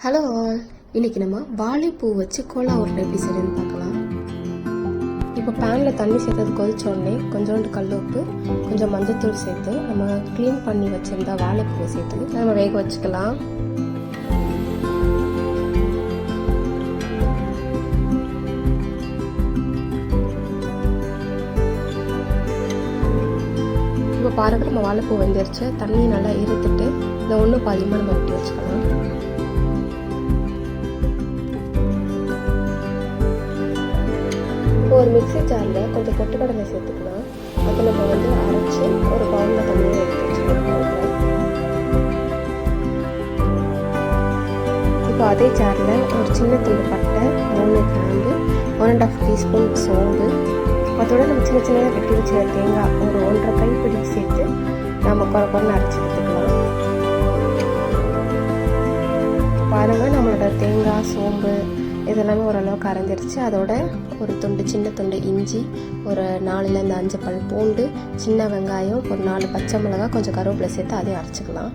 Hello all, இன்னைக்கு நம்ம வாழைப்பூ வச்சு கோலா உருண்டை எப்படி செய்யறதுன்னு பார்க்கலாம். இப்போ பேனில் தண்ணி சேர்த்தது கொதிச்ச உடனே கொஞ்சோண்டு கல் உப்பு, கொஞ்சம் மஞ்சத்தூள் சேர்த்து நம்ம க்ளீன் பண்ணி வச்சிருந்த வாழைப்பூவை சேர்த்து நம்ம வேக வச்சுக்கலாம். இப்போ பாருங்க, நம்ம வாழைப்பூ வெந்துருச்சு. தண்ணி நல்லா இருத்துட்டு இந்த ஒன்று பாதியமாக நம்ம வெட்டி வச்சுக்கலாம். ஒரு மிக்ஸி ஜாரில் கொஞ்சம் பொட்டுக்கடலை சேர்த்துக்கலாம். அதை நம்ம அரைச்சி ஒரு பவுலில் தண்ணியை எடுத்து வச்சுக்கலாம். இப்போ அதே ஜாரில் ஒரு சின்ன துண்டு பட்டை, 3 கிராம்பு, 1.5 டீஸ்பூன் சோம்பு, அதோட நம்ம சின்ன சின்னதாக வெட்டி வச்சுருக்க தேங்காய் ஒரு 1.5 கைப்பிடி சேர்த்து நம்ம குறைன்னு அரைச்சி எடுத்துக்கலாம். பாருங்கள், நம்மளோட தேங்காய் சோம்பு இதெல்லாமே ஓரளவுக்கு அரைஞ்சிருச்சு. அதோட ஒரு சின்ன துண்டு இஞ்சி, ஒரு 4லேருந்து 5 பல் பூண்டு, சின்ன வெங்காயம், ஒரு 4 பச்சை மிளகாய், கொஞ்சம் கருவேப்பிலை சேர்த்து அதையும் அரைச்சிக்கலாம்.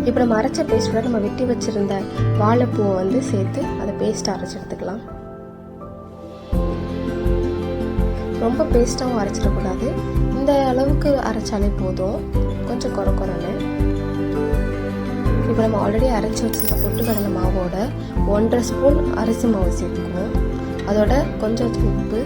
இப்போ நம்ம அரைச்ச பேஸ்டோட நம்ம வெட்டி வச்சிருந்த வாழைப்பூவை சேர்த்து அதை பேஸ்ட்டை அரைச்சி எடுத்துக்கலாம். ரொம்ப பேஸ்ட்டாகவும் அரைச்சிடக்கூடாது, இந்த அளவுக்கு அரைச்சாலே போதும், கொஞ்சம் குறைன்னு. இப்போ நம்ம ஆல்ரெடி அரைச்சி வச்சுருந்த பொட்டுக்கடலை மாவோட 1.5 ஸ்பூன் அரிசி மாவு சேர்த்துக்குவோம். அதோட கொஞ்சம் உப்பு,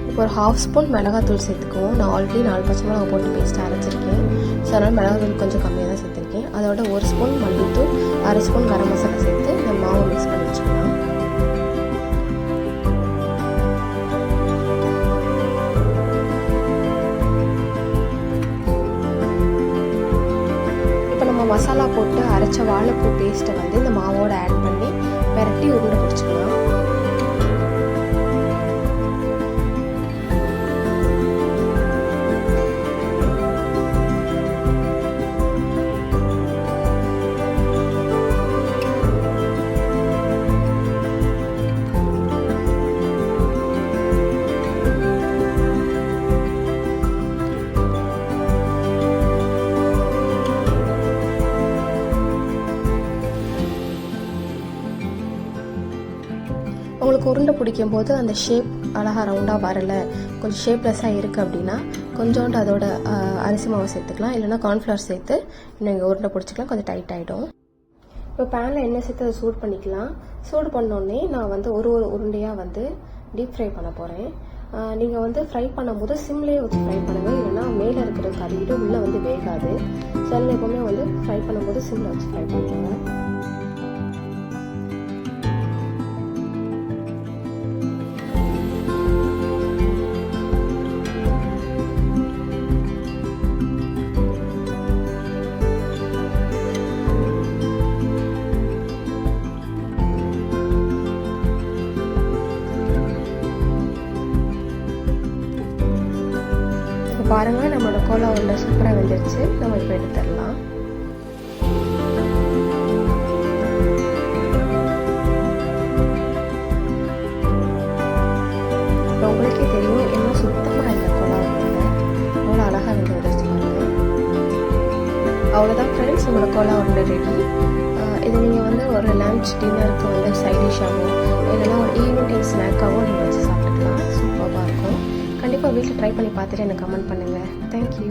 இப்போ ஒரு 1/2 ஸ்பூன் மிளகாத்தூள் சேர்த்துக்குவோம். நான் ஆல்ரெடி 4 பச்சை மிளகா போட்டு பேஸ்ட் அரைச்சிருக்கேன், ஸோ அதனால் மிளகாத்தூள் கொஞ்சம் கம்மியாக தான் சேர்த்துருக்கேன். அதோட 1 ஸ்பூன் மல்லித்தூள், 1/2 ஸ்பூன் கரம் மசாலா சேர்த்து இந்த மாவை மிக்ஸ் பண்ணி வச்சுக்கலாம். மசாலா போட்டு அரைச்ச வாழைப்பூ பேஸ்ட்டை இந்த மாவோட ஆட் பண்ணி பெரட்டி உருண்டை பிடிச்சிக்கலாம். உங்களுக்கு உருண்டை பிடிக்கும் போது அந்த ஷேப் அழகாக ரவுண்டாக வரலை, கொஞ்சம் ஷேப்லெஸ்ஸாக இருக்குது அப்படின்னா கொஞ்சோண்டு அதோட அரிசி மாவை சேர்த்துக்கலாம், இல்லைனா கார்ன்ஃப்ளவர் சேர்த்து நீங்கள் உருண்டை பிடிச்சிக்கலாம், கொஞ்சம் டைட் ஆகிடும். இப்போ பேனில் எண்ணெய் சேர்த்து அதை சூடு பண்ணிக்கலாம். சூடு பண்ணோடனே நான் ஒரு உருண்டையாக டீப் ஃப்ரை பண்ண போகிறேன். நீங்கள் ஃப்ரை பண்ணும்போது சிம்லேயே வச்சு ஃப்ரை பண்ணுங்கள், இல்லைனா மேலே இருக்கிற கறிவிட்டு உள்ளே வேகாது. ஸோ நீங்கள் எப்போவுமே ஃப்ரை பண்ணும்போது சிம்மில் வச்சு ஃப்ரை பண்ணிக்கோங்க. பாருங்கள், நம்மளோட கோலா உருண்டை சூப்பராக வெந்துருச்சு. நம்ம இப்போ எடுத்துடலாம். இப்போ உங்களுக்கே தெரியும் என்ன சுத்தமாக இல்லை கோலா உருண்டை, அவ்வளோ அழகாக வந்துருச்சு பாருங்கள். அவ்வளோதான் ஃப்ரெண்ட்ஸ், நம்மளோட கோலா உருண்டை ரெடி. இது நீங்கள் ஒரு லன்ச் டின்னருக்கு சைட் டிஷ்ஷாகவும் இல்லைன்னா ஒரு ஈவினிங் ஸ்நாக்காகவும் நீங்கள் வச்சு சாப்பிட்டுக்கலாம். சூப்பராக இருக்கும். கண்டிப்பாக வீட்டில் ட்ரை பண்ணி பார்த்துட்டு எனக்கு கமெண்ட் பண்ணுங்கள். தேங்க்யூ.